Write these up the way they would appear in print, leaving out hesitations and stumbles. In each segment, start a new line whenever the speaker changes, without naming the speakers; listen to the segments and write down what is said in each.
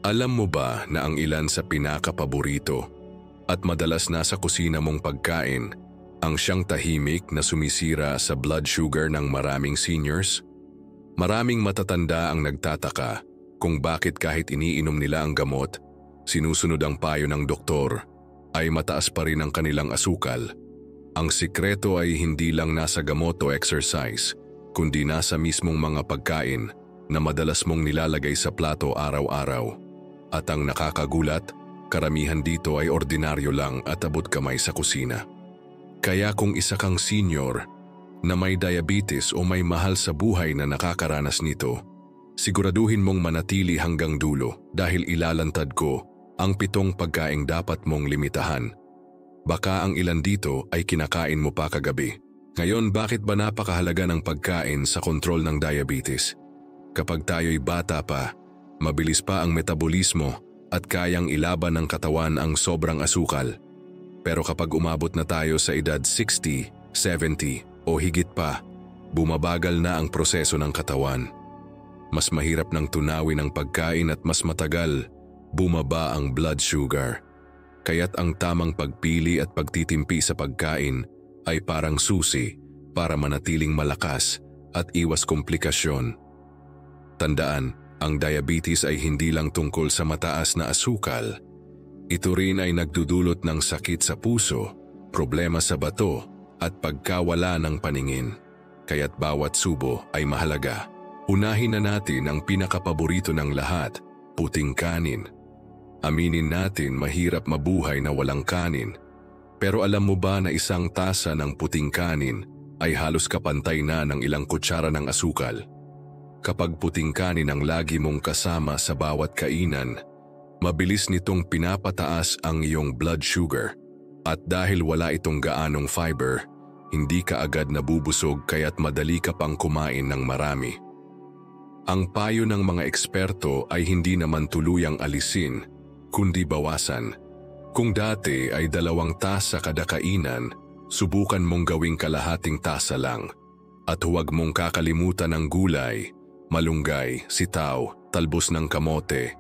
Alam mo ba na ang ilan sa pinakapaborito at madalas nasa kusina mong pagkain ang siyang tahimik na sumisira sa blood sugar ng maraming seniors? Maraming matatanda ang nagtataka kung bakit kahit iniinom nila ang gamot, sinusunod ang payo ng doktor, ay mataas pa rin ang kanilang asukal. Ang sikreto ay hindi lang nasa gamot o exercise, kundi nasa mismong mga pagkain na madalas mong nilalagay sa plato araw-araw. At ang nakakagulat, karamihan dito ay ordinaryo lang at abot kamay sa kusina. Kaya kung isa kang senior na may diabetes o may mahal sa buhay na nakakaranas nito, siguraduhin mong manatili hanggang dulo dahil ilalantad ko ang 7 pagkaing dapat mong limitahan. Baka ang ilan dito ay kinakain mo pa kagabi. Ngayon, bakit ba napakahalaga ng pagkain sa kontrol ng diabetes? Kapag tayo'y bata pa, mabilis pa ang metabolismo at kayang ilaban ng katawan ang sobrang asukal. Pero kapag umabot na tayo sa edad 60, 70 o higit pa, bumabagal na ang proseso ng katawan. Mas mahirap nang tunawin ang pagkain at mas matagal bumaba ang blood sugar. Kaya't ang tamang pagpili at pagtitimpi sa pagkain ay parang susi para manatiling malakas at iwas komplikasyon. Tandaan, ang diabetes ay hindi lang tungkol sa mataas na asukal. Ito rin ay nagdudulot ng sakit sa puso, problema sa bato at pagkawala ng paningin. Kaya't bawat subo ay mahalaga. Unahin na natin ang pinakapaborito ng lahat, puting kanin. Aminin natin mahirap mabuhay na walang kanin. Pero alam mo ba na isang tasa ng puting kanin ay halos kapantay na ng ilang kutsara ng asukal? Kapag puting kanin ang lagi mong kasama sa bawat kainan, mabilis nitong pinapataas ang iyong blood sugar. At dahil wala itong gaanong fiber, hindi ka agad nabubusog kaya't madali ka pang kumain ng marami. Ang payo ng mga eksperto ay hindi naman tuluyang alisin, kundi bawasan. Kung dati ay 2 tasa kada kainan, subukan mong gawing kalahating tasa lang. At huwag mong kakalimutan ang gulay, malunggay, sitaw, talbos ng kamote,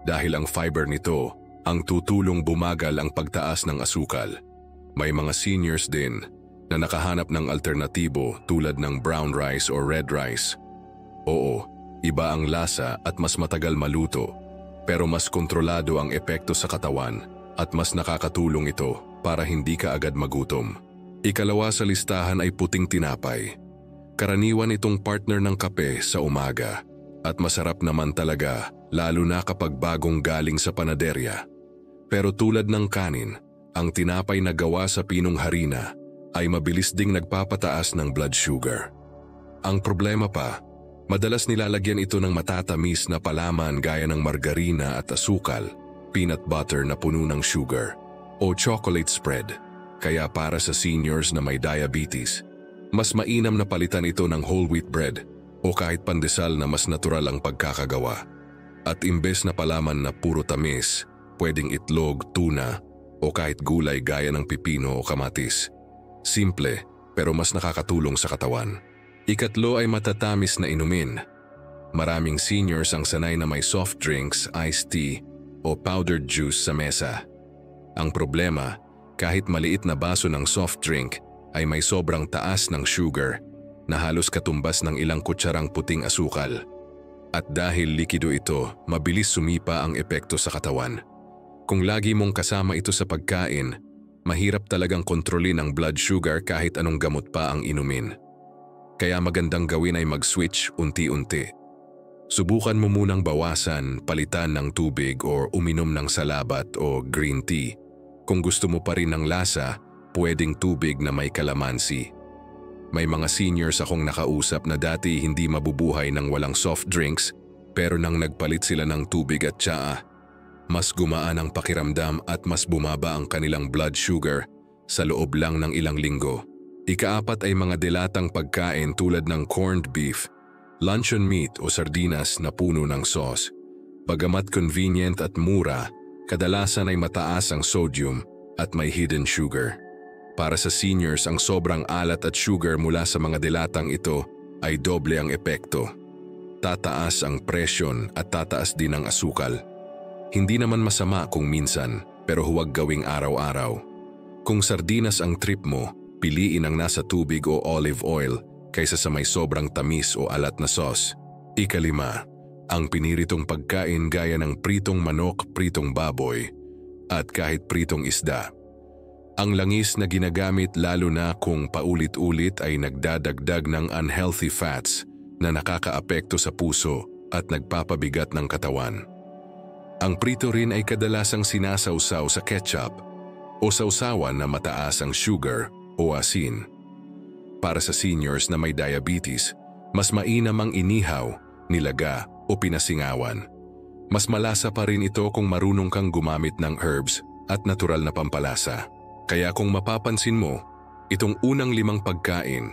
dahil ang fiber nito ang tutulong bumagal ang pagtaas ng asukal. May mga seniors din na nakahanap ng alternatibo tulad ng brown rice o red rice. Oo, iba ang lasa at mas matagal maluto, pero mas kontrolado ang epekto sa katawan at mas nakakatulong ito para hindi ka agad magutom. Ikalawa sa listahan ay puting tinapay. Karaniwan itong partner ng kape sa umaga at masarap naman talaga lalo na kapag bagong galing sa panaderya. Pero tulad ng kanin, ang tinapay na gawa sa pinong harina ay mabilis ding nagpapataas ng blood sugar. Ang problema pa, madalas nilalagyan ito ng matatamis na palaman gaya ng margarina at asukal, peanut butter na puno ng sugar, o chocolate spread. Kaya para sa seniors na may diabetes, mas mainam na palitan ito ng whole wheat bread o kahit pandesal na mas natural ang pagkakagawa. At imbes na palaman na puro tamis, pwedeng itlog, tuna o kahit gulay gaya ng pipino o kamatis. Simple pero mas nakakatulong sa katawan. Ikatlo ay matatamis na inumin. Maraming seniors ang sanay na may soft drinks, iced tea o powdered juice sa mesa. Ang problema, kahit maliit na baso ng soft drink ay may sobrang taas ng sugar na halos katumbas ng ilang kutsarang puting asukal. At dahil likido ito, mabilis sumipa ang epekto sa katawan. Kung lagi mong kasama ito sa pagkain, mahirap talagang kontrolin ang blood sugar kahit anong gamot pa ang inumin. Kaya magandang gawin ay mag-switch unti-unti. Subukan mo munang bawasan, palitan ng tubig o uminom ng salabat o green tea. Kung gusto mo pa rin ng lasa, pwedeng tubig na may kalamansi. May mga seniors akong nakausap na dati hindi mabubuhay ng walang soft drinks, pero nang nagpalit sila ng tubig at tsaa, mas gumaan ang pakiramdam at mas bumaba ang kanilang blood sugar sa loob lang ng ilang linggo. Ikaapat ay mga dilatang pagkain tulad ng corned beef, luncheon meat o sardinas na puno ng sauce. Bagamat convenient at mura, kadalasan ay mataas ang sodium at may hidden sugar. Para sa seniors, ang sobrang alat at sugar mula sa mga dilatang ito ay doble ang epekto. Tataas ang presyon at tataas din ang asukal. Hindi naman masama kung minsan, pero huwag gawing araw-araw. Kung sardinas ang trip mo, piliin ang nasa tubig o olive oil kaysa sa may sobrang tamis o alat na sauce. 5. Ang piniritong pagkain gaya ng pritong manok, pritong baboy, at kahit pritong isda. Ang langis na ginagamit lalo na kung paulit-ulit ay nagdadagdag ng unhealthy fats na nakakaapekto sa puso at nagpapabigat ng katawan. Ang prito rin ay kadalasang sinasawsaw sa ketchup o sausawan na mataas ang sugar o asin. Para sa seniors na may diabetes, mas mainam ang inihaw, nilaga o pinasingawan. Mas malasa pa rin ito kung marunong kang gumamit ng herbs at natural na pampalasa. Kaya kung mapapansin mo, itong unang 5 pagkain,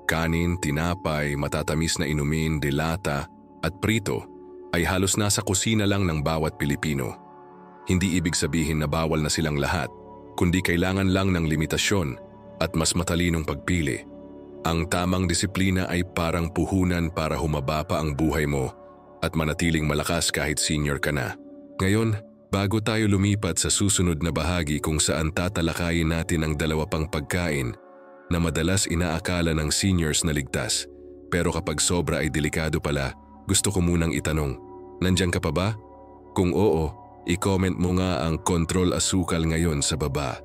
kanin, tinapay, matatamis na inumin, dilata at prito, ay halos nasa kusina lang ng bawat Pilipino. Hindi ibig sabihin na bawal na silang lahat, kundi kailangan lang ng limitasyon at mas matalinong pagpili. Ang tamang disiplina ay parang puhunan para humaba pa ang buhay mo at manatiling malakas kahit senior ka na. Ngayon, bago tayo lumipat sa susunod na bahagi kung saan tatalakayin natin ang 2 pang pagkain na madalas inaakala ng seniors na ligtas, pero kapag sobra ay delikado pala, gusto ko munang itanong, nandiyan ka pa ba? Kung oo, i-comment mo nga ang control asukal ngayon sa baba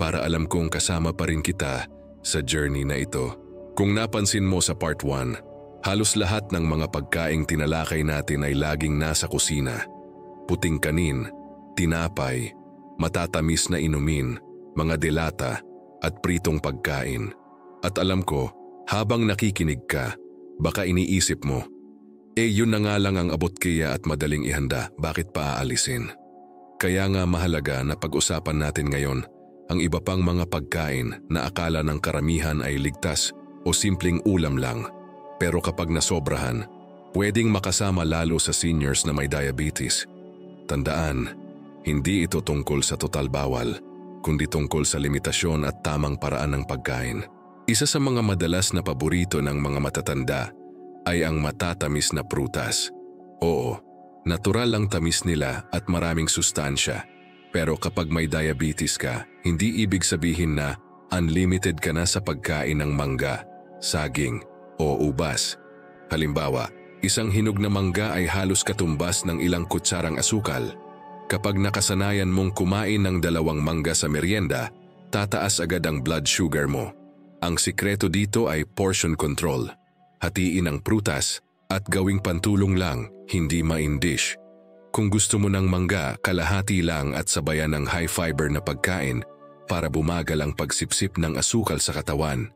para alam kong kasama pa rin kita sa journey na ito. Kung napansin mo sa part 1, halos lahat ng mga pagkaing tinalakay natin ay laging nasa kusina. Puting kanin, tinapay, matatamis na inumin, mga delata at pritong pagkain. At alam ko, habang nakikinig ka, baka iniisip mo, yun na nga lang ang abot kaya at madaling ihanda, bakit pa aalisin? Kaya nga mahalaga na pag-usapan natin ngayon ang iba pang mga pagkain na akala ng karamihan ay ligtas o simpleng ulam lang. Pero kapag nasobrahan, pwedeng makasama lalo sa seniors na may diabetes. Tandaan, hindi ito tungkol sa total bawal, kundi tungkol sa limitasyon at tamang paraan ng pagkain. Isa sa mga madalas na paborito ng mga matatanda ay ang matatamis na prutas. Oo, natural ang tamis nila at maraming sustansya. Pero kapag may diabetes ka, hindi ibig sabihin na unlimited ka na sa pagkain ng mangga, saging, o ubas. Halimbawa, isang hinog na mangga ay halos katumbas ng ilang kutsarang asukal. Kapag nakasanayan mong kumain ng 2 mangga sa merienda, tataas agad ang blood sugar mo. Ang sikreto dito ay portion control. Hatiin ang prutas at gawing pantulong lang, hindi main dish. Kung gusto mo ng mangga, kalahati lang at sabayan ng high fiber na pagkain para bumagal ang pagsipsip ng asukal sa katawan.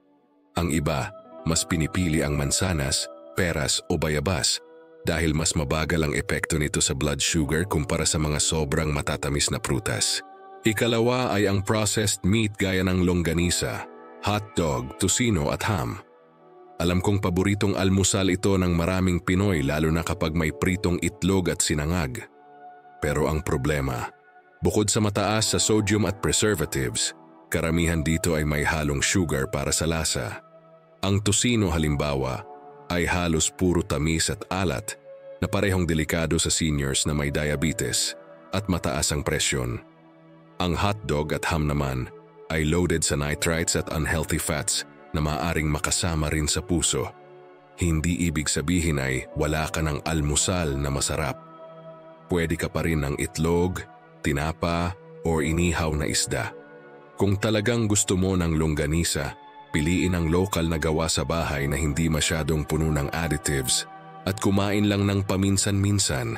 Ang iba, mas pinipili ang mansanas, peras o bayabas dahil mas mabagal ang epekto nito sa blood sugar kumpara sa mga sobrang matatamis na prutas. Ikalawa ay ang processed meat gaya ng longganisa, hotdog, tocino at ham. Alam kong paboritong almusal ito ng maraming Pinoy lalo na kapag may pritong itlog at sinangag. Pero ang problema, bukod sa mataas sa sodium at preservatives, karamihan dito ay may halong sugar para sa lasa. Ang tocino halimbawa ay halos puro tamis at alat na parehong delikado sa seniors na may diabetes at mataas ang presyon. Ang hotdog at ham naman ay loaded sa nitrites at unhealthy fats na maaaring makasama rin sa puso. Hindi ibig sabihin ay wala ka ng almusal na masarap. Pwede ka pa rin ng itlog, tinapa o inihaw na isda. Kung talagang gusto mo ng longganisa, piliin ang lokal na gawa sa bahay na hindi masyadong puno ng additives at kumain lang ng paminsan-minsan,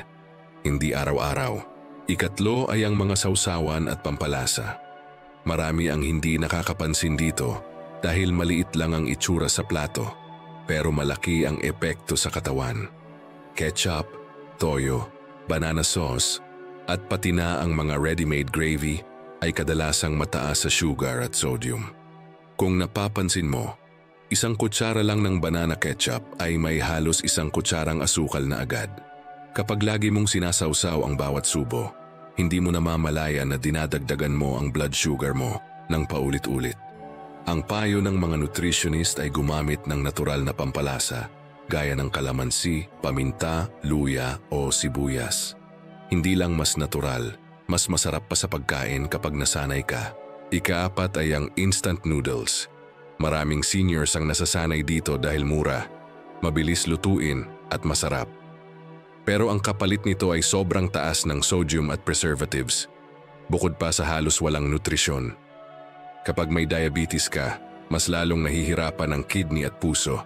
hindi araw-araw. Ikatlo ay ang mga sausawan at pampalasa. Marami ang hindi nakakapansin dito dahil maliit lang ang itsura sa plato, pero malaki ang epekto sa katawan. Ketchup, toyo, banana sauce, at pati na ang mga ready-made gravy ay kadalasang mataas sa sugar at sodium. Kung napapansin mo, isang kutsara lang ng banana ketchup ay may halos 1 kutsarang asukal na agad. Kapag lagi mong sinasawsaw ang bawat subo, hindi mo namamalayan na dinadagdagan mo ang blood sugar mo ng paulit-ulit. Ang payo ng mga nutritionist ay gumamit ng natural na pampalasa gaya ng kalamansi, paminta, luya o sibuyas. Hindi lang mas natural, mas masarap pa sa pagkain kapag nasanay ka. Ika-4 ay ang instant noodles. Maraming seniors ang nasasanay dito dahil mura, mabilis lutuin at masarap. Pero ang kapalit nito ay sobrang taas ng sodium at preservatives, bukod pa sa halos walang nutrisyon. Kapag may diabetes ka, mas lalong nahihirapan ang kidney at puso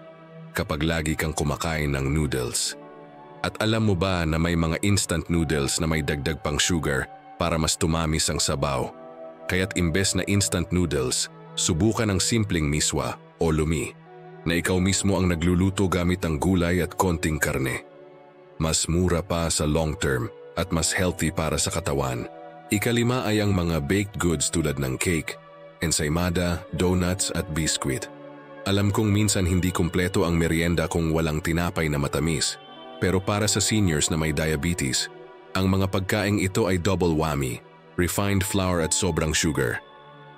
kapag lagi kang kumakain ng noodles. At alam mo ba na may mga instant noodles na may dagdag pang sugar para mas tumamis ang sabaw? Kaya't imbes na instant noodles, subukan ang simpleng miswa o lumi, na ikaw mismo ang nagluluto gamit ang gulay at konting karne. Mas mura pa sa long term at mas healthy para sa katawan. Ika-5 ay ang mga baked goods tulad ng cake, ensaymada, donuts at biscuit. Alam kong minsan hindi kumpleto ang merienda kung walang tinapay na matamis, pero para sa seniors na may diabetes, ang mga pagkaing ito ay double whammy, refined flour at sobrang sugar.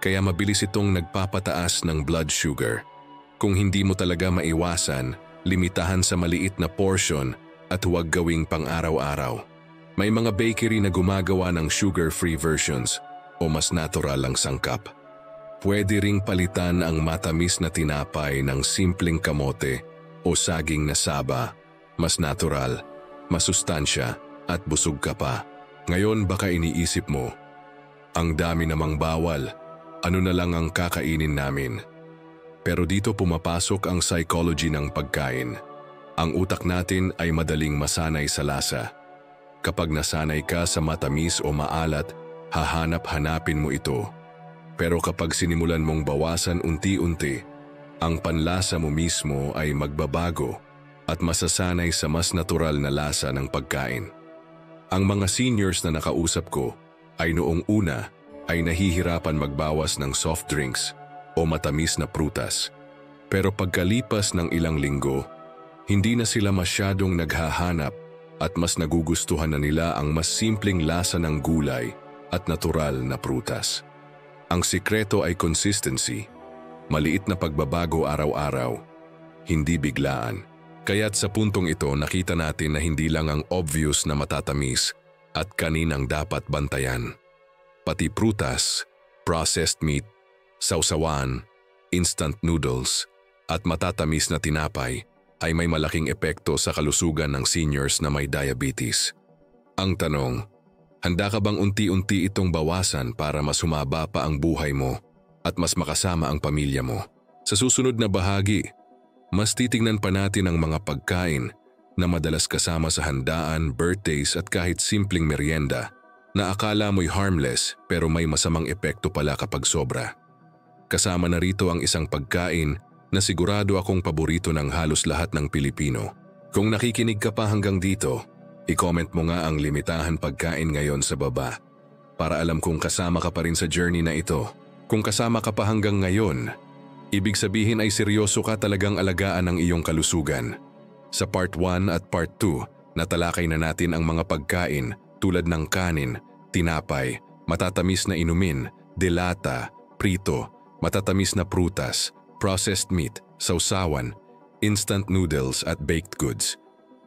Kaya mabilis itong nagpapataas ng blood sugar. Kung hindi mo talaga maiwasan, limitahan sa maliit na portion at huwag gawing pang-araw-araw. May mga bakery na gumagawa ng sugar-free versions o mas natural ang sangkap. Pwede ring palitan ang matamis na tinapay ng simpleng kamote o saging na saba. Mas natural, masustansya at busog ka pa. Ngayon baka iniisip mo, ang dami namang bawal, ano na lang ang kakainin namin? Pero dito pumapasok ang psychology ng pagkain. Ang utak natin ay madaling masanay sa lasa. Kapag nasanay ka sa matamis o maalat, hahanap-hanapin mo ito. Pero kapag sinimulan mong bawasan unti-unti, ang panlasa mo mismo ay magbabago at masasanay sa mas natural na lasa ng pagkain. Ang mga seniors na nakausap ko ay noong una ay nahihirapan magbawas ng soft drinks o matamis na prutas. Pero pagkalipas ng ilang linggo, hindi na sila masyadong naghahanap at mas nagugustuhan na nila ang mas simpleng lasa ng gulay at natural na prutas. Ang sikreto ay consistency, maliit na pagbabago araw-araw, hindi biglaan. Kaya't sa puntong ito nakita natin na hindi lang ang obvious na matatamis at kaninang dapat bantayan. Pati prutas, processed meat, sausawan, instant noodles at matatamis na tinapay ay may malaking epekto sa kalusugan ng seniors na may diabetes. Ang tanong, handa ka bang unti-unti itong bawasan para mas humaba pa ang buhay mo at mas makasama ang pamilya mo? Sa susunod na bahagi, mas titingnan pa natin ang mga pagkain na madalas kasama sa handaan, birthdays at kahit simpleng merienda na akala mo'y harmless pero may masamang epekto pala kapag sobra. Kasama na rito ang isang pagkain na sigurado akong paborito ng halos lahat ng Pilipino. Kung nakikinig ka pa hanggang dito, i-comment mo nga ang limitahan pagkain ngayon sa baba para alam kung kasama ka pa rin sa journey na ito. Kung kasama ka pa hanggang ngayon, ibig sabihin ay seryoso ka talagang alagaan ang iyong kalusugan. Sa part 1 at part 2, natalakay na natin ang mga pagkain tulad ng kanin, tinapay, matatamis na inumin, delata, prito, matatamis na prutas, processed meat, sausawan, instant noodles at baked goods.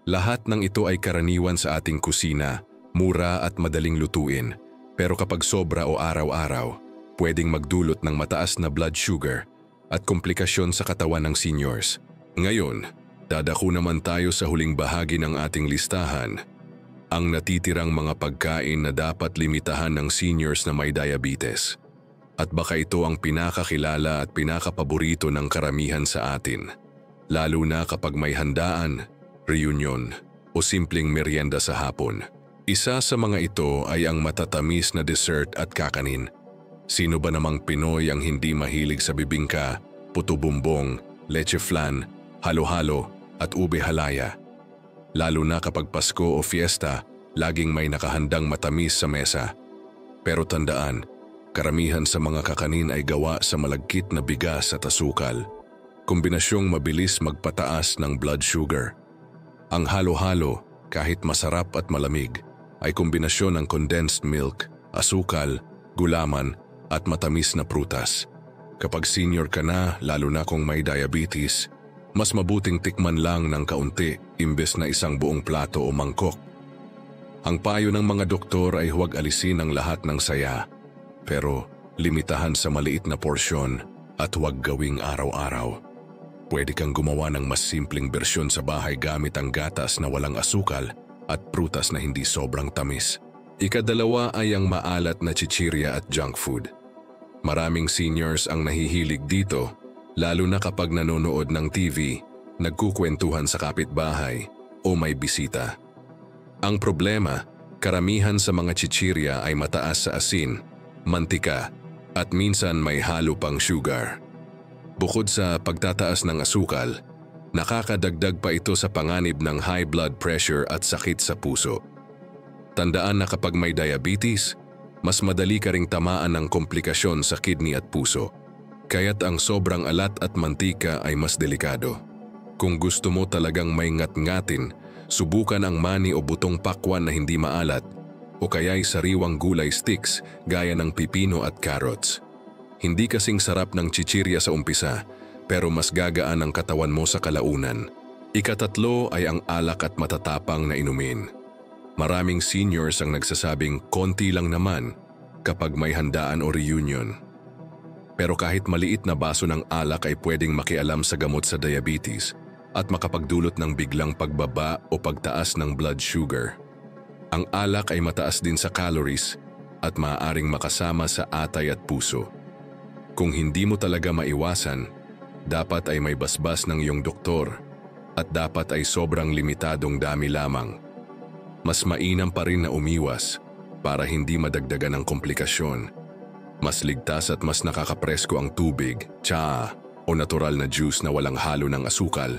Lahat ng ito ay karaniwan sa ating kusina, mura at madaling lutuin. Pero kapag sobra o araw-araw, pwedeng magdulot ng mataas na blood sugar at komplikasyon sa katawan ng seniors. Ngayon, dadako naman tayo sa huling bahagi ng ating listahan, ang natitirang mga pagkain na dapat limitahan ng seniors na may diabetes. At baka ito ang pinakakilala at pinakapaborito ng karamihan sa atin, lalo na kapag may handaan, reunion o simpleng merienda sa hapon. Isa sa mga ito ay ang matatamis na dessert at kakanin. Sino ba namang Pinoy ang hindi mahilig sa bibingka, puto bumbong, leche flan, halo-halo at ube halaya? Lalo na kapag Pasko o fiesta, laging may nakahandang matamis sa mesa. Pero tandaan, karamihan sa mga kakanin ay gawa sa malagkit na bigas at asukal, kombinasyong mabilis magpataas ng blood sugar. Ang halo-halo, kahit masarap at malamig, ay kombinasyon ng condensed milk, asukal, gulaman at matamis na prutas. Kapag senior ka na, lalo na kung may diabetes, mas mabuting tikman lang ng kaunti imbes na isang buong plato o mangkok. Ang payo ng mga doktor ay huwag alisin ang lahat ng saya, pero limitahan sa maliit na porsyon at huwag gawing araw-araw. Pwede kang gumawa ng mas simpleng bersyon sa bahay gamit ang gatas na walang asukal at prutas na hindi sobrang tamis. Ikadalawa ay ang maalat na chichirya at junk food. Maraming seniors ang nahihilig dito, lalo na kapag nanonood ng TV, nagkukwentuhan sa kapitbahay o may bisita. Ang problema, karamihan sa mga chichirya ay mataas sa asin, mantika at minsan may halo pang sugar. Bukod sa pagtataas ng asukal, nakakadagdag pa ito sa panganib ng high blood pressure at sakit sa puso. Tandaan na kapag may diabetes, mas madali ka ring tamaan ng komplikasyon sa kidney at puso. Kaya't ang sobrang alat at mantika ay mas delikado. Kung gusto mo talagang may ngat-ngatin, subukan ang mani o butong pakwan na hindi maalat o kaya'y sariwang gulay sticks gaya ng pipino at carrots. Hindi kasing sarap ng chichirya sa umpisa, pero mas gagaan ang katawan mo sa kalaunan. Ikatatlo ay ang alak at matatapang na inumin. Maraming seniors ang nagsasabing konti lang naman kapag may handaan o reunion. Pero kahit maliit na baso ng alak ay pwedeng makialam sa gamot sa diabetes at makapagdulot ng biglang pagbaba o pagtaas ng blood sugar. Ang alak ay mataas din sa calories at maaaring makasama sa atay at puso. Kung hindi mo talaga maiwasan, dapat ay may basbas ng iyong doktor at dapat ay sobrang limitadong dami lamang. Mas mainam pa rin na umiwas para hindi madagdagan ng komplikasyon. Mas ligtas at mas nakakapresko ang tubig, tsaa o natural na juice na walang halo ng asukal.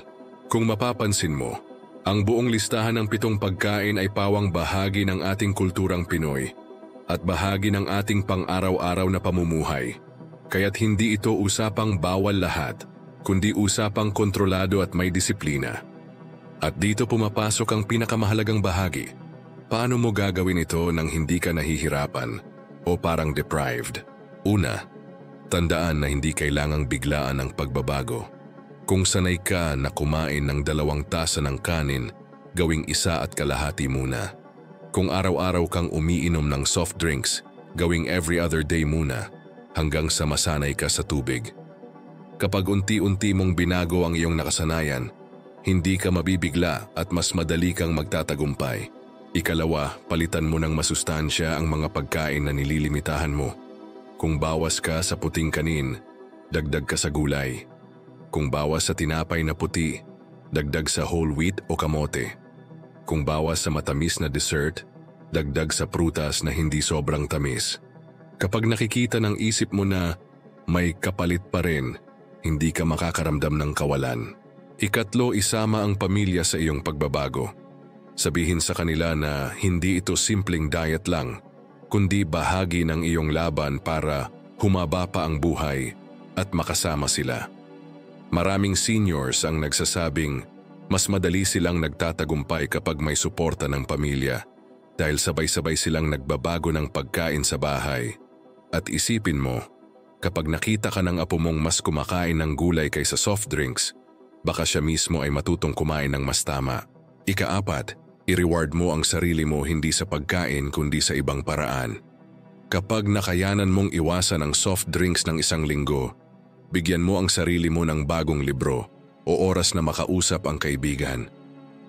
Kung mapapansin mo, ang buong listahan ng 7 pagkain ay pawang bahagi ng ating kulturang Pinoy at bahagi ng ating pang-araw-araw na pamumuhay. Kaya't hindi ito usapang bawal lahat, kundi usapang kontrolado at may disiplina. At dito pumapasok ang pinakamahalagang bahagi. Paano mo gagawin ito nang hindi ka nahihirapan o parang deprived? Una, tandaan na hindi kailangang biglaan ang pagbabago. Kung sanay ka na kumain ng 2 tasa ng kanin, gawing 1.5 muna. Kung araw-araw kang umiinom ng soft drinks, gawing every other day muna hanggang sa masanay ka sa tubig. Kapag unti-unti mong binago ang iyong nakasanayan, hindi ka mabibigla at mas madali kang magtatagumpay. Ikalawa, palitan mo ng masustansya ang mga pagkain na nililimitahan mo. Kung bawas ka sa puting kanin, dagdag ka sa gulay. Kung bawas sa tinapay na puti, dagdag sa whole wheat o kamote. Kung bawas sa matamis na dessert, dagdag sa prutas na hindi sobrang tamis. Kapag nakikita ng isip mo na may kapalit pa rin, hindi ka makakaramdam ng kawalan. Ikatlo, isama ang pamilya sa iyong pagbabago. Sabihin sa kanila na hindi ito simpleng diet lang, kundi bahagi ng iyong laban para humaba pa ang buhay at makasama sila. Maraming seniors ang nagsasabing mas madali silang nagtatagumpay kapag may suporta ng pamilya dahil sabay-sabay silang nagbabago ng pagkain sa bahay. At isipin mo, kapag nakita ka ng apo mong mas kumakain ng gulay kaysa soft drinks, baka siya mismo ay matutong kumain ng mas tama. Ika-4, i-reward mo ang sarili mo hindi sa pagkain kundi sa ibang paraan. Kapag nakayanan mong iwasan ang soft drinks ng 1 linggo, bigyan mo ang sarili mo ng bagong libro o oras na makausap ang kaibigan.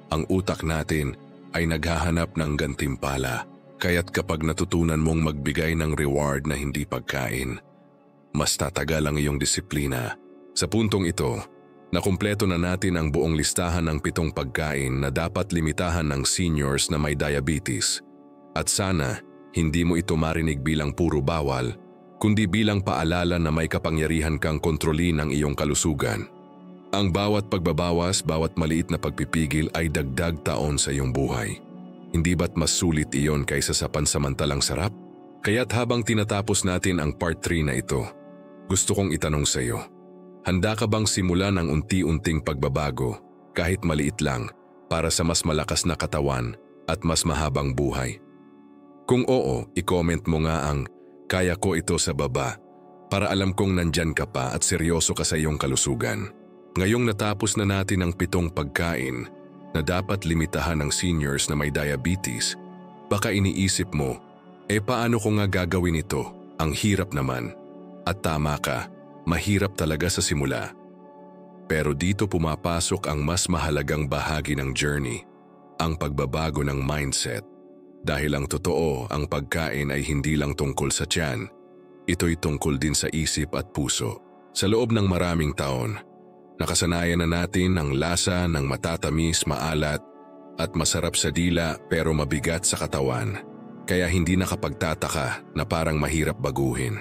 Ang utak natin ay naghahanap ng gantimpala. Kaya't kapag natutunan mong magbigay ng reward na hindi pagkain, mas tatagal ang iyong disiplina. Sa puntong ito, nakumpleto na natin ang buong listahan ng 7 pagkain na dapat limitahan ng seniors na may diabetes. At sana, hindi mo ito marinig bilang puro bawal, kundi bilang paalala na may kapangyarihan kang kontrolin ang iyong kalusugan. Ang bawat pagbabawas, bawat maliit na pagpipigil ay dagdag taon sa iyong buhay. Hindi ba't mas sulit iyon kaysa sa pansamantalang sarap? Kaya't habang tinatapos natin ang part 3 na ito, gusto kong itanong sa iyo, handa ka bang simulan ang unti-unting pagbabago, kahit maliit lang, para sa mas malakas na katawan at mas mahabang buhay? Kung oo, i-comment mo nga ang "Kaya ko ito" sa baba, para alam kong nandyan ka pa at seryoso ka sa iyong kalusugan. Ngayong natapos na natin ang 7 pagkain na dapat limitahan ng seniors na may diabetes, Baka iniisip mo, paano ko nga gagawin ito? Ang hirap naman. At tama ka, mahirap talaga sa simula. Pero dito pumapasok ang mas mahalagang bahagi ng journey, ang pagbabago ng mindset. Dahil ang totoo, ang pagkain ay hindi lang tungkol sa tiyan. Ito'y tungkol din sa isip at puso. Sa loob ng maraming taon, nakasanayan na natin ang lasa ng matatamis, maalat, at masarap sa dila pero mabigat sa katawan. Kaya hindi nakapagtataka na parang mahirap baguhin.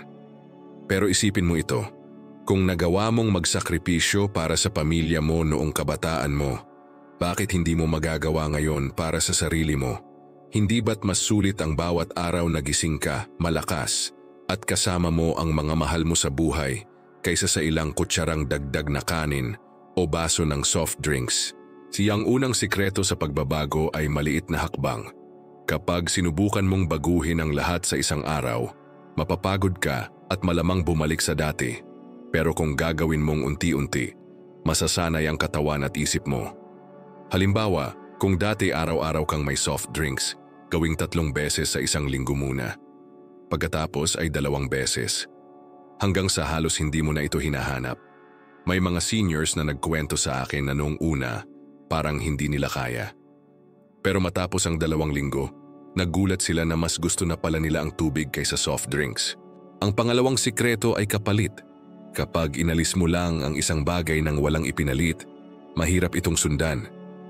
Pero isipin mo ito, kung nagawa mong magsakripisyo para sa pamilya mo noong kabataan mo, bakit hindi mo magagawa ngayon para sa sarili mo? Hindi ba't mas sulit ang bawat araw na gising ka, malakas, at kasama mo ang mga mahal mo sa buhay kaysa sa ilang kutsarang dagdag na kanin o baso ng soft drinks? Siyang unang sikreto sa pagbabago ay maliit na hakbang. Kapag sinubukan mong baguhin ang lahat sa isang araw, mapapagod ka at malamang bumalik sa dati. Pero kung gagawin mong unti-unti, masasanay ang katawan at isip mo. Halimbawa, kung dati araw-araw kang may soft drinks, gawing 3 beses sa isang linggo muna. Pagkatapos ay 2 beses. Hanggang sa halos hindi mo na ito hinahanap. May mga seniors na nagkwento sa akin na noong una, parang hindi nila kaya. Pero matapos ang 2 linggo, nagulat sila na mas gusto na pala nila ang tubig kaysa soft drinks. Ang pangalawang sikreto ay kapalit. Kapag inalis mo lang ang isang bagay nang walang ipinalit, mahirap itong sundan.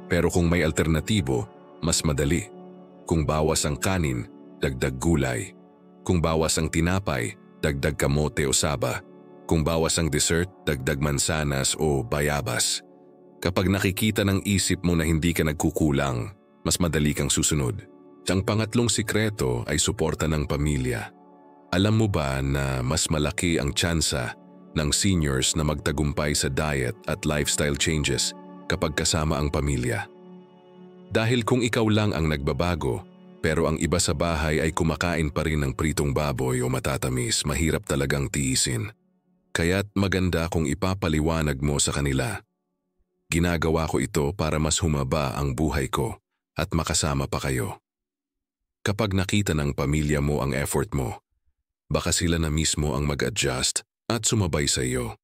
Pero kung may alternatibo, mas madali. Kung bawas ang kanin, dagdag gulay. Kung bawas ang tinapay, dagdag kamote o saba. Kung bawas ang dessert, dagdag mansanas o bayabas. Kapag nakikita ng isip mo na hindi ka nagkukulang, mas madali kang susunod. Ang pangatlong sikreto ay suporta ng pamilya. Alam mo ba na mas malaki ang tsansa ng seniors na magtagumpay sa diet at lifestyle changes kapag kasama ang pamilya? Dahil kung ikaw lang ang nagbabago, pero ang iba sa bahay ay kumakain pa rin ng pritong baboy o matatamis, mahirap talagang tiisin. Kaya't maganda kung ipapaliwanag mo sa kanila. Ginagawa ko ito para mas humaba ang buhay ko at makasama pa kayo. Kapag nakita ng pamilya mo ang effort mo, baka sila na mismo ang mag-adjust at sumabay sa iyo.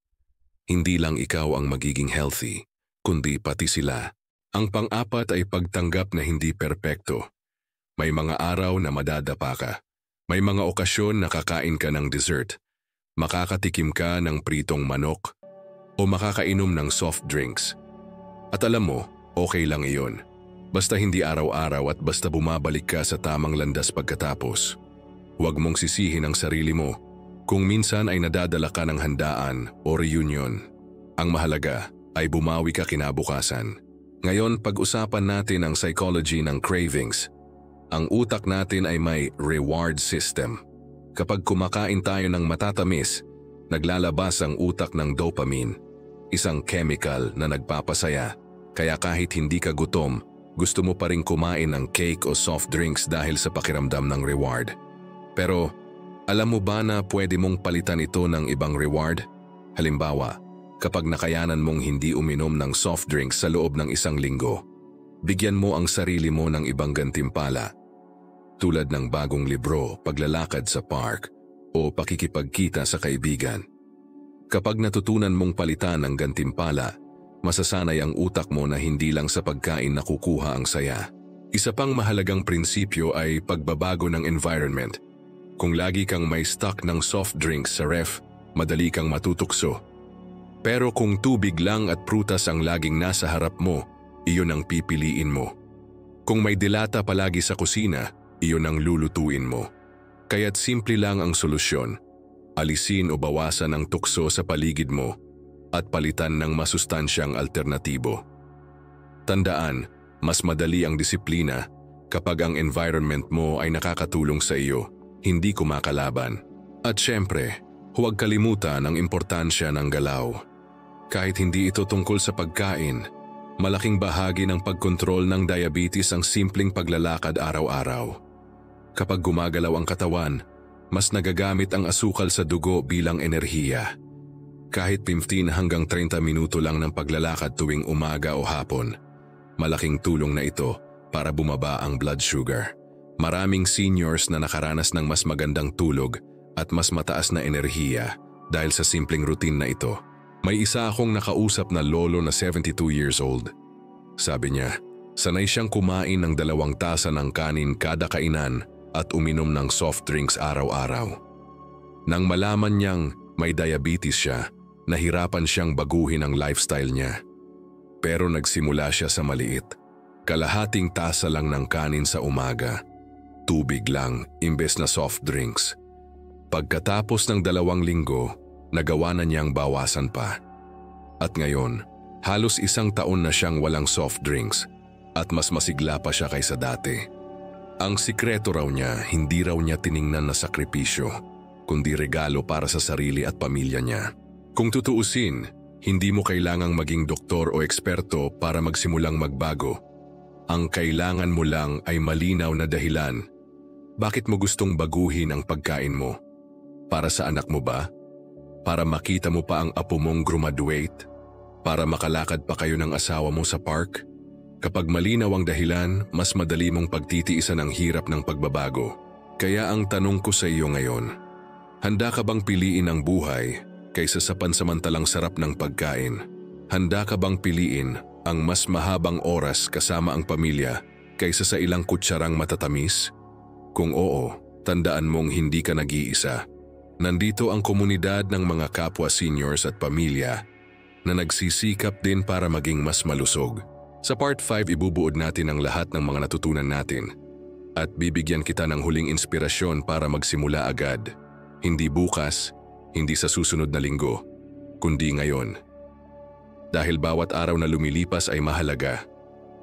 Hindi lang ikaw ang magiging healthy, kundi pati sila. Ang pang-apat ay pagtanggap na hindi perpekto. May mga araw na madadapa ka. May mga okasyon na kakain ka ng dessert. Makakatikim ka ng pritong manok o makakainom ng soft drinks. At alam mo, okay lang iyon. Basta hindi araw-araw at basta bumabalik ka sa tamang landas pagkatapos. Huwag mong sisihin ang sarili mo kung minsan ay nadadala ka ng handaan o reunion. Ang mahalaga ay bumawi ka kinabukasan. Ngayon, pag-usapan natin ang psychology ng cravings. Ang utak natin ay may reward system. Kapag kumakain tayo ng matatamis, naglalabas ang utak ng dopamine, isang chemical na nagpapasaya. Kaya kahit hindi ka gutom, gusto mo pa rin kumain ng cake o soft drinks dahil sa pakiramdam ng reward. Pero alam mo ba na pwede mong palitan ito ng ibang reward? Halimbawa, kapag nakayanan mong hindi uminom ng soft drinks sa loob ng 1 linggo, bigyan mo ang sarili mo ng ibang gantimpala. Tulad ng bagong libro, paglalakad sa park, o pakikipagkita sa kaibigan. Kapag natutunan mong palitan ng gantimpala, masasanay ang utak mo na hindi lang sa pagkain nakukuha ang saya. Isa pang mahalagang prinsipyo ay pagbabago ng environment. Kung lagi kang may stock ng soft drinks sa ref, madali kang matutukso. Pero kung tubig lang at prutas ang laging nasa harap mo, iyon ang pipiliin mo. Kung may dilata palagi sa kusina, iyon ang lulutuin mo. Kaya't simple lang ang solusyon. Alisin o bawasan ang tukso sa paligid mo at palitan ng masustansyang alternatibo. Tandaan, mas madali ang disiplina kapag ang environment mo ay nakakatulong sa iyo, hindi kumakalaban. At syempre, huwag kalimutan ang importansya ng galaw. Kahit hindi ito tungkol sa pagkain, malaking bahagi ng pagkontrol ng diabetes ang simpleng paglalakad araw-araw. Kapag gumagalaw ang katawan, mas nagagamit ang asukal sa dugo bilang enerhiya. Kahit 15 hanggang 30 minuto lang ng paglalakad tuwing umaga o hapon, malaking tulong na ito para bumaba ang blood sugar. Maraming seniors na nakaranas ng mas magandang tulog at mas mataas na enerhiya dahil sa simpleng routine na ito. May isa akong nakausap na lolo na 72 years old. Sabi niya, sanay siyang kumain ng 2 tasa ng kanin kada kainan at uminom ng soft drinks araw-araw. Nang malaman niyang may diabetes siya, nahirapan siyang baguhin ang lifestyle niya. Pero nagsimula siya sa maliit. Kalahating tasa lang ng kanin sa umaga. Tubig lang imbes na soft drinks. Pagkatapos ng 2 linggo, nagawa na niyang bawasan pa. At ngayon, halos 1 taon na siyang walang soft drinks at mas masigla pa siya kaysa dati. Ang sikreto raw niya, hindi raw niya tiningnan na sakripisyo, kundi regalo para sa sarili at pamilya niya. Kung tutuusin, hindi mo kailangang maging doktor o eksperto para magsimulang magbago. Ang kailangan mo lang ay malinaw na dahilan. Bakit mo gustong baguhin ang pagkain mo? Para sa anak mo ba? Para makita mo pa ang apo mong graduate? Para makalakad pa kayo ng asawa mo sa park? Kapag malinaw ang dahilan, mas madali mong pagtitiisan ang hirap ng pagbabago. Kaya ang tanong ko sa iyo ngayon, handa ka bang piliin ang buhay kaysa sa pansamantalang sarap ng pagkain? Handa ka bang piliin ang mas mahabang oras kasama ang pamilya kaysa sa ilang kutsarang matatamis? Kung oo, tandaan mong hindi ka nag-iisa. Nandito ang komunidad ng mga kapwa seniors at pamilya na nagsisikap din para maging mas malusog. Sa part 5, ibubuod natin ang lahat ng mga natutunan natin at bibigyan kita ng huling inspirasyon para magsimula agad. Hindi bukas, hindi sa susunod na linggo, kundi ngayon. Dahil bawat araw na lumilipas ay mahalaga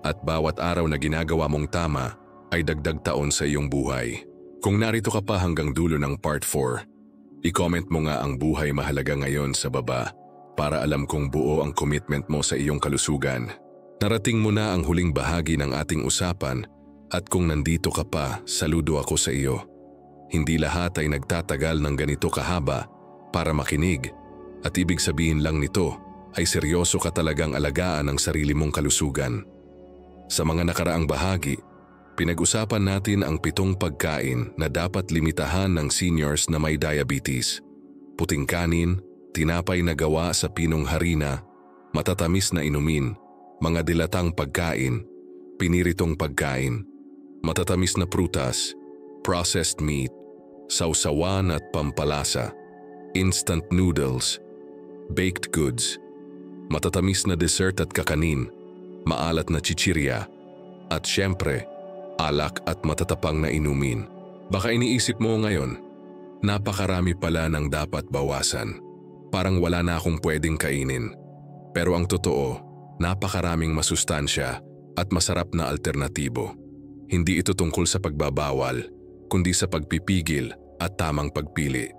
at bawat araw na ginagawa mong tama ay dagdag taon sa iyong buhay. Kung narito ka pa hanggang dulo ng part 4, i-comment mo nga ang buhay mahalaga ngayon sa baba para alam kong buo ang commitment mo sa iyong kalusugan. Narating mo na ang huling bahagi ng ating usapan at kung nandito ka pa, saludo ako sa iyo. Hindi lahat ay nagtatagal ng ganito kahaba para makinig at ibig sabihin lang nito ay seryoso ka talagang alagaan ang sarili mong kalusugan. Sa mga nakaraang bahagi, pinag-usapan natin ang 7 pagkain na dapat limitahan ng seniors na may diabetes. Puting kanin, tinapay na gawa sa pinong harina, matatamis na inumin, mga dilatang pagkain, piniritong pagkain, matatamis na prutas, processed meat, sausawan at pampalasa, instant noodles, baked goods, matatamis na dessert at kakanin, maalat na chichirya, at syempre, alak at matatapang na inumin. Baka iniisip mo ngayon, napakarami pala ng dapat bawasan. Parang wala na akong pwedeng kainin. Pero ang totoo, napakaraming masustansya at masarap na alternatibo. Hindi ito tungkol sa pagbabawal, kundi sa pagpipigil at tamang pagpili.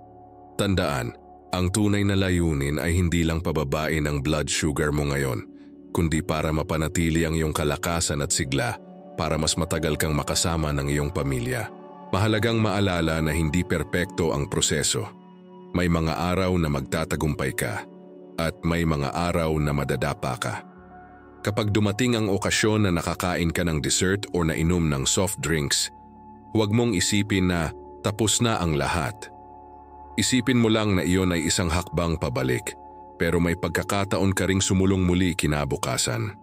Tandaan, ang tunay na layunin ay hindi lang pababain ang blood sugar mo ngayon, kundi para mapanatili ang iyong kalakasan at sigla para mas matagal kang makasama ng iyong pamilya. Mahalagang maalala na hindi perpekto ang proseso. May mga araw na magtatagumpay ka at may mga araw na madadapa ka. Kapag dumating ang okasyon na nakakain ka ng dessert o nainom ng soft drinks, huwag mong isipin na tapos na ang lahat. Isipin mo lang na iyon ay isang hakbang pabalik, pero may pagkakataon ka ring sumulong muli kinabukasan.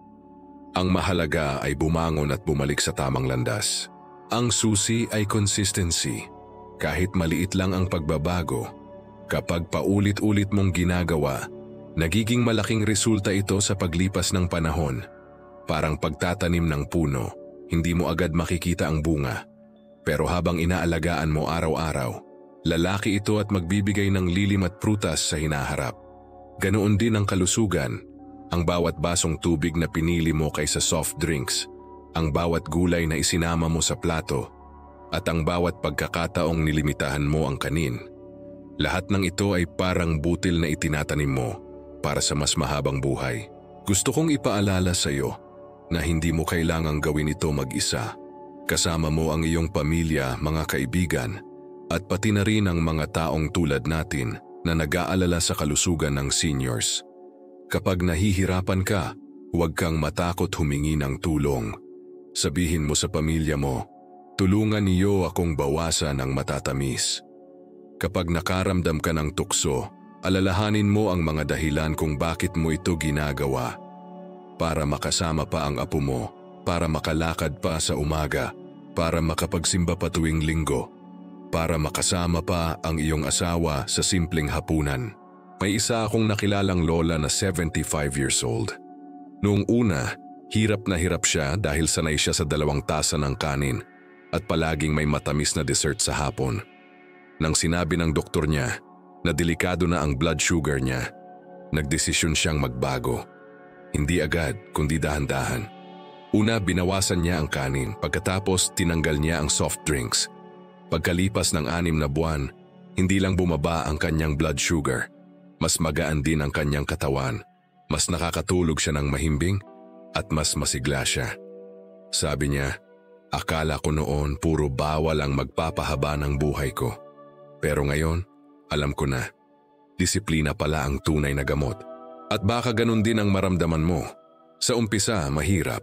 Ang mahalaga ay bumangon at bumalik sa tamang landas. Ang susi ay consistency. Kahit maliit lang ang pagbabago, kapag paulit-ulit mong ginagawa, nagiging malaking resulta ito sa paglipas ng panahon. Parang pagtatanim ng puno, hindi mo agad makikita ang bunga. Pero habang inaalagaan mo araw-araw, lalaki ito at magbibigay ng lilim at prutas sa hinaharap. Ganoon din ang kalusugan, ang bawat basong tubig na pinili mo kaysa soft drinks, ang bawat gulay na isinama mo sa plato, at ang bawat pagkakataong nilimitahan mo ang kanin. Lahat ng ito ay parang butil na itinatanim mo para sa mas mahabang buhay. Gusto kong ipaalala sa iyo na hindi mo kailangang gawin ito mag-isa. Kasama mo ang iyong pamilya, mga kaibigan, at pati na rin ang mga taong tulad natin na nag-aalala sa kalusugan ng seniors. Kapag nahihirapan ka, huwag kang matakot humingi ng tulong. Sabihin mo sa pamilya mo, Tulungan niyo akong bawasan ang matatamis. Kapag nakaramdam ka ng tukso, alalahanin mo ang mga dahilan kung bakit mo ito ginagawa. Para makasama pa ang apo mo, para makalakad pa sa umaga, para makapagsimba pa tuwing linggo, para makasama pa ang iyong asawa sa simpleng hapunan. May isa akong nakilalang lola na 75 years old. Noong una, hirap na hirap siya dahil sanay siya sa 2 tasa ng kanin at palaging may matamis na dessert sa hapon. Nang sinabi ng doktor niya na delikado na ang blood sugar niya, nagdesisyon siyang magbago. Hindi agad, kundi dahan-dahan. Una, binawasan niya ang kanin, pagkatapos tinanggal niya ang soft drinks. Pagkalipas ng 6 na buwan, hindi lang bumaba ang kanyang blood sugar, mas magaan din ang kanyang katawan, mas nakakatulog siya ng mahimbing, at mas masigla siya. Sabi niya, akala ko noon puro bawal ang magpapahaba ng buhay ko. Pero ngayon, alam ko na, disiplina pala ang tunay na gamot. At baka ganun din ang maramdaman mo. Sa umpisa, mahirap.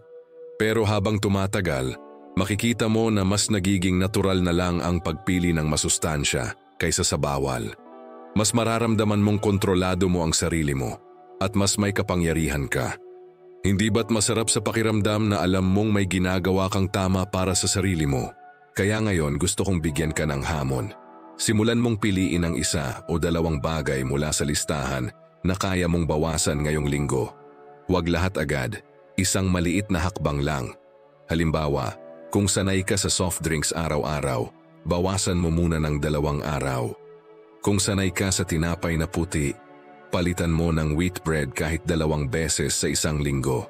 Pero habang tumatagal, makikita mo na mas nagiging natural na lang ang pagpili ng masustansya kaysa sa bawal. Mas mararamdaman mong kontrolado mo ang sarili mo at mas may kapangyarihan ka. Hindi ba't masarap sa pakiramdam na alam mong may ginagawa kang tama para sa sarili mo? Kaya ngayon gusto kong bigyan ka ng hamon. Simulan mong piliin ang 1 o 2 bagay mula sa listahan na kaya mong bawasan ngayong linggo. Huwag lahat agad, isang maliit na hakbang lang. Halimbawa, kung sanay ka sa soft drinks araw-araw, bawasan mo muna ng 2 araw. Kung sanay ka sa tinapay na puti, palitan mo ng wheat bread kahit 2 beses sa isang linggo.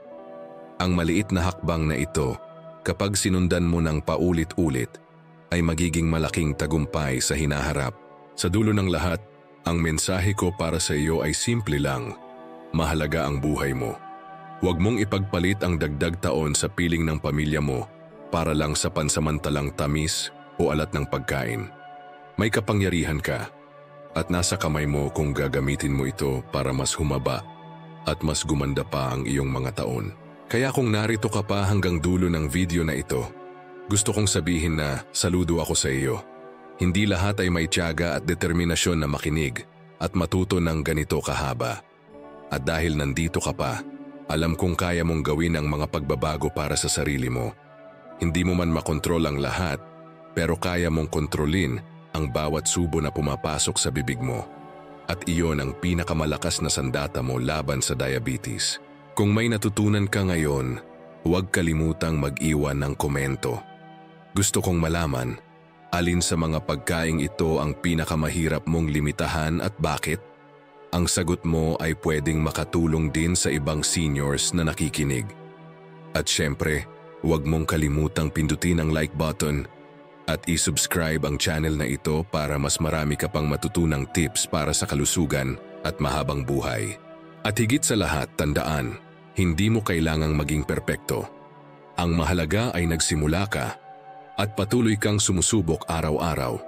Ang maliit na hakbang na ito, kapag sinundan mo ng paulit-ulit, ay magiging malaking tagumpay sa hinaharap. Sa dulo ng lahat, ang mensahe ko para sa iyo ay simple lang. Mahalaga ang buhay mo. Huwag mong ipagpalit ang dagdag taon sa piling ng pamilya mo para lang sa pansamantalang tamis o alat ng pagkain. May kapangyarihan ka at nasa kamay mo kung gagamitin mo ito para mas humaba at mas gumanda pa ang iyong mga taon. Kaya kung narito ka pa hanggang dulo ng video na ito, gusto kong sabihin na saludo ako sa iyo. Hindi lahat ay may tiyaga at determinasyon na makinig at matuto ng ganito kahaba. At dahil nandito ka pa, alam kong kaya mong gawin ang mga pagbabago para sa sarili mo. Hindi mo man makontrol ang lahat, pero kaya mong kontrolin ang bawat subo na pumapasok sa bibig mo. At iyon ang pinakamalakas na sandata mo laban sa diabetes. Kung may natutunan ka ngayon, huwag kalimutang mag-iwan ng komento. Gusto kong malaman, alin sa mga pagkaing ito ang pinakamahirap mong limitahan at bakit? Ang sagot mo ay pwedeng makatulong din sa ibang seniors na nakikinig. At syempre, huwag mong kalimutang pindutin ang like button at i-subscribe ang channel na ito para mas marami ka pang matutunang tips para sa kalusugan at mahabang buhay. At higit sa lahat, tandaan, hindi mo kailangang maging perpekto. Ang mahalaga ay nagsimula ka at patuloy kang sumusubok araw-araw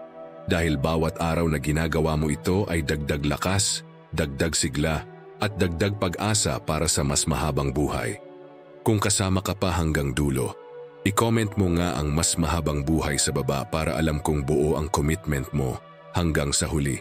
dahil bawat araw na ginagawa mo ito ay dagdag lakas, dagdag sigla at dagdag pag-asa para sa mas mahabang buhay. Kung kasama ka pa hanggang dulo, i-comment mo nga ang mas mahabang buhay sa baba para alam kong buo ang commitment mo hanggang sa huli.